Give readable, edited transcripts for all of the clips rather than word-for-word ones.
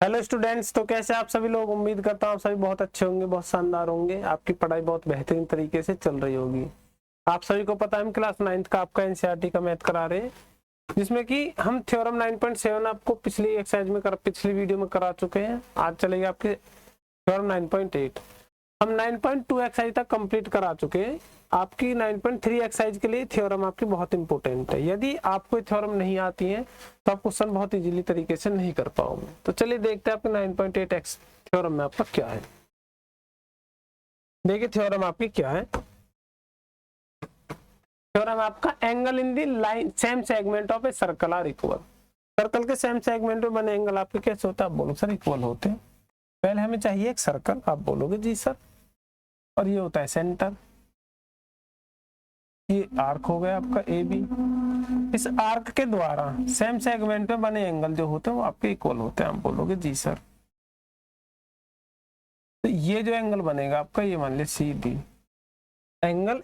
Hello students, तो कैसे आप सभी लोग। उम्मीद करता हूँ आप सभी बहुत अच्छे होंगे, बहुत शानदार होंगे। आपकी पढ़ाई बहुत बेहतरीन तरीके से चल रही होगी। आप सभी को पता है हम क्लास 9th का आपका एनसीईआरटी का मैथ करा रहे हैं, जिसमें कि हम थ्योरम 9.7 आपको पिछली एक्सरसाइज में पिछली वीडियो में करा चुके हैं। आज चलेगी आपके थ्योरम 9.8। हम 9.2 एक्सरसाइज तक कंप्लीट करा चुके हैं। आपकी 9.3 एक्सरसाइज के लिए थ्योरम आपकी बहुत इंपॉर्टेंट है। यदि आपको थ्योरम नहीं आती है तो आप क्वेश्चन बहुत इजीली तरीके से नहीं कर पाओगे। तो चलिए देखते हैं आपके 9.8 एक्स थ्योरम में आपका क्या है। देखिए थ्योरम आपकी क्या है। थ्योरम आपका angle in the line same segment of a circle are equal. Circle के सेम सेगमेंट में बने एंगल आपके कैसे होता है, आप बोलो सर इक्वल होते हैं। पहले हमें चाहिए एक सर्कल, आप बोलोगे जी सर, और ये होता है सेंटर। ये आर्क हो गया आपका ए बी। इस आर्क के द्वारा सेम सेगमेंट में बने एंगल जो होते हैं वो आपके इक्वल होते हैं, आप बोलोगे जी सर। तो ये जो एंगल बनेगा आपका, ये मान लिया C D, angle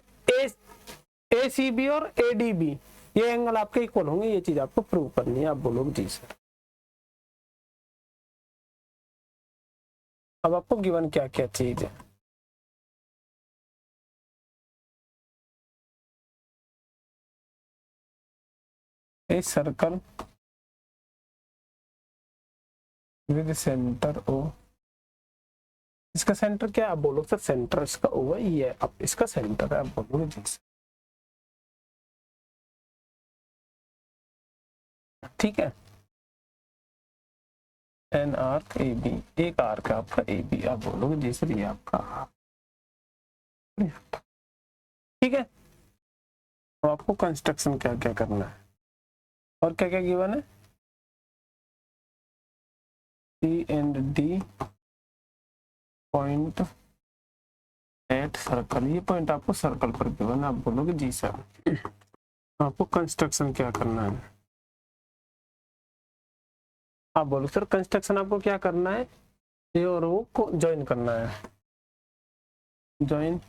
A C B और ए डी बी, ये एंगल आपके इक्वल होंगे। ये चीज आपको प्रूव करनी है, आप बोलोगे जी सर। अब आपको गिवन क्या क्या चीज है। A circle with centre O, इसका सेंटर क्या है, आप बोलो सर सेंटर इसका ओ है, ये अब इसका सेंटर है, आप बोलोगे जी सर। ठीक है, एन आर्क ए बी, एक आर्क है आपका ए बी, आप बोलोगे जी सर ये आपका आर्क। ठीक है, तो आपको कंस्ट्रक्शन क्या क्या करना है और क्या क्या गिवन है। C and D point at circle, ये पॉइंट आपको सर्कल पर गिवन है, आप बोलोगे जी सर। आपको कंस्ट्रक्शन क्या करना है, आप बोलो सर कंस्ट्रक्शन आपको क्या करना है, ए और ओ को ज्वाइन करना है, join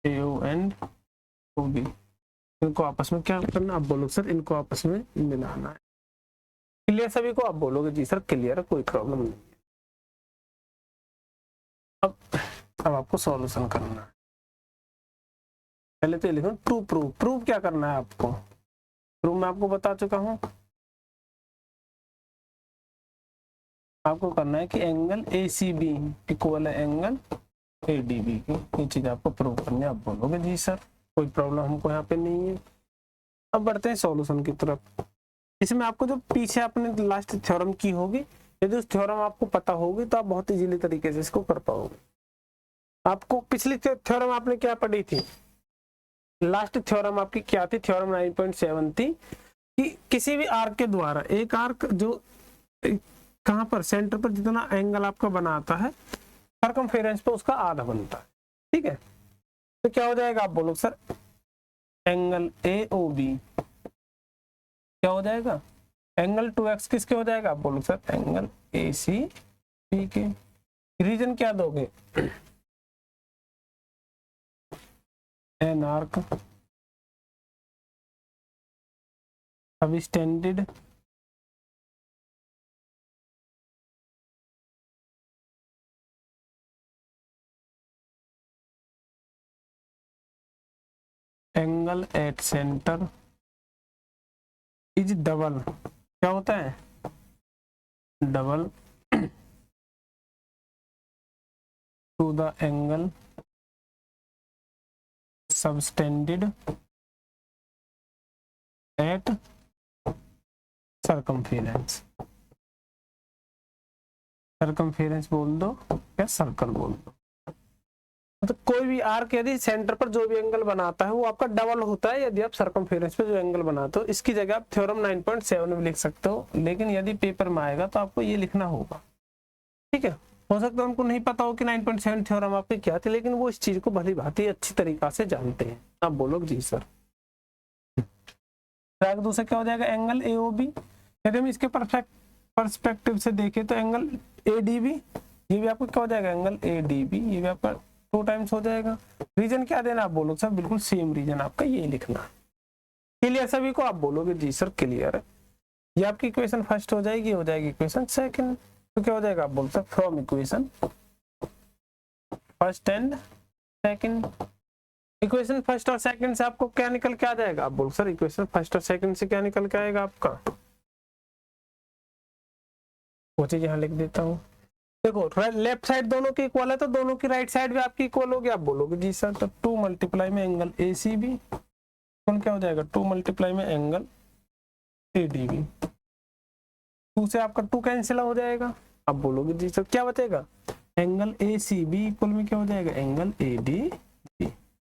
A O and O B, इनको आपस में क्या करना, आप बोलो सर इनको आपस में मिलाना है। क्लियर सभी को, आप बोलोगे जी सर क्लियर है, कोई प्रॉब्लम नहीं है। अब आपको सॉल्यूशन करना है। पहले तो ये लिखो प्रूव। प्रूव क्या करना है आपको, प्रूव मैं आपको बता चुका हूं। आपको करना है कि angle A C B equal है एंगल ए डी बी की, ये चीज आपको प्रूव करनी है, आप बोलोगे जी सर कोई प्रॉब्लम हमको यहाँ पे नहीं है। अब बढ़ते हैं सॉल्यूशन की तरफ। इसमें आपको जो पीछे आपने लास्ट थ्योरम की होगी, यदि उस थ्योरम आपको पता होगी तो आप बहुत इजीली तरीके से इसको कर पाओगे। आपको पिछली थ्योरम आपने क्या पढ़ी थी, लास्ट थ्योरम आपकी क्या थी, थ्योरम 9.7 थी कि किसी भी आर्क के द्वारा एक आर्क जो कहां पर सेंटर पर जितना एंगल आपका बनाता है सर्कमफेरेंस पे उसका आधा बनता है। ठीक है, तो क्या हो जाएगा, आप बोलो sir angle A O B क्या हो जाएगा, एंगल 2x किसके हो जाएगा, आप बोलो sir angle A C B के। रीजन क्या दोगे, an arc subtended angle at centre is double, क्या होता है double to the angle subtended at circumference. Circumference बोल दो या सर्कल बोल दो, तो कोई भी आर्क यदि सेंटर पर जो भी एंगल बनाता है वो आपका डबल होता है यदि आप सर्कमफेरेंस पे जो एंगल बनाते हो। इसकी जगह आप थ्योरम 9.7 में लिख सकते हो, लेकिन यदि पेपर में आएगा तो आपको ये लिखना होगा। ठीक है, हो सकता है उनको नहीं पता हो कि 9.7 थ्योरम आपकी क्या थी, लेकिन वो इस चीज को भली भांति अच्छी तरीका से जानते हैं, आप बोलोगे जी सर। दूसरा क्या हो जाएगा, एंगल ए ओ बी, यदि हम इसके परस्पेक्टिव से देखें तो एंगल ए डी बी, ये भी आपको क्या हो जाएगा एंगल ए डी बी, ये भी आपका 2 टाइम्स हो जाएगा। रीजन क्या देना, आप बोलो सर बिल्कुल सेम रीजन आपका ये लिखना। क्लियर सभी को, आप बोलोगे जी सर क्लियर है। ये आपकी इक्वेशन फर्स्ट हो जाएगी इक्वेशन सेकंड। तो क्या हो जाएगा, आप बोल सकते from equation first and second. Equation first और सेकंड से आपको क्या निकल के आ जाएगा, आप बोल सर इक्वेशन फर्स्ट और सेकंड से क्या निकल के आएगा आपका, वो चीज यहाँ लिख देता हूँ। देखो लेफ्ट साइड दोनों की इक्वल है तो दोनों की राइट साइड भी आपकी इक्वल होगी, आप बोलोगे जी सर तो 2 मल्टीप्लाई में एंगल ACB क्या हो जाएगा 2 मल्टीप्लाई में एंगल ADB। 2 से आपका 2 कैंसिल हो जाएगा, आप बोलोगे जी सर क्या बचेगा, एंगल ACB इक्वल में क्या हो जाएगा एंगल ADB।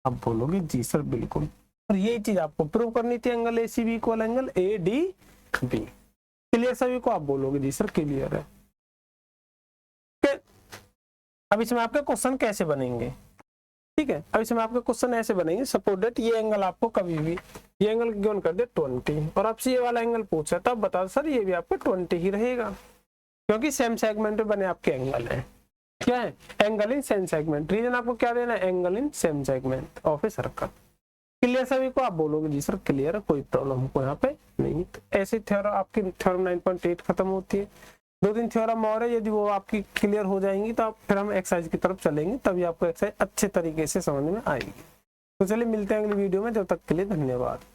आप बोलोगे जी सर बिल्कुल, और यही चीज आपको प्रूव करनी थी, angle ACB equal angle ADB। Clear सभी को, आप बोलोगे जी सर क्लियर है। अब इसमें आपके क्वेश्चन कैसे बनेंगे, ठीक है, अब इसमें आपके क्वेश्चन ऐसे बनेंगे, सपोज दैट ये एंगल आपको कभी भी ये एंगल गिवन कर दे 20 और आपसे ये वाला एंगल पूछा तब बता सर ये भी आपका 20 ही रहेगा, क्योंकि सेम सेगमेंट में बने आपके एंगल है, क्या है angle in same segment. Reason आपको क्या देना है, angle in same segment of a circle. Clear सभी को, आप बोलोगे जी सर क्लियर है, कोई प्रॉब्लम हमको यहाँ पे नहीं। तो ऐसे थ्योरम आपकी थ्योरम 9.8 खत्म होती है। 2-3 थ्योरम और है, यदि वो आपकी क्लियर हो जाएंगी तो आप फिर हम एक्सरसाइज की तरफ चलेंगे, तभी आपको एक्सरसाइज अच्छे तरीके से समझ में आएगी। तो चलिए मिलते हैं अगली वीडियो में, जब तक के लिए धन्यवाद।